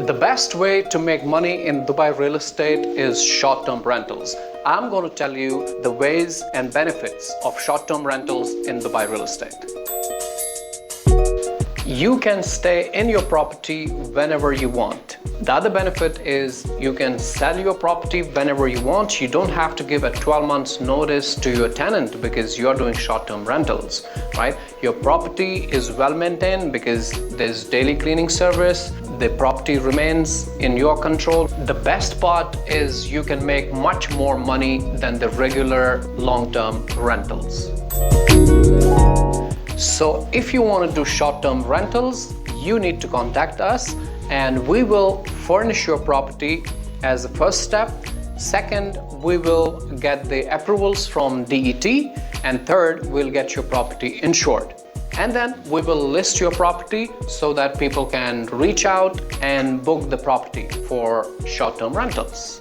The best way to make money in Dubai real estate is short-term rentals. I'm going to tell you the ways and benefits of short-term rentals in Dubai real estate. You can stay in your property whenever you want. The other benefit is you can sell your property whenever you want. You don't have to give a 12 months notice to your tenant because you're doing short-term rentals, right? Your property is well maintained because there's daily cleaning service. The property remains in your control. The best part is you can make much more money than the regular long-term rentals. So if you want to do short-term rentals, you need to contact us and we will furnish your property as the first step. Second, we will get the approvals from DET, and third, we'll get your property insured. And then we will list your property so that people can reach out and book the property for short-term rentals.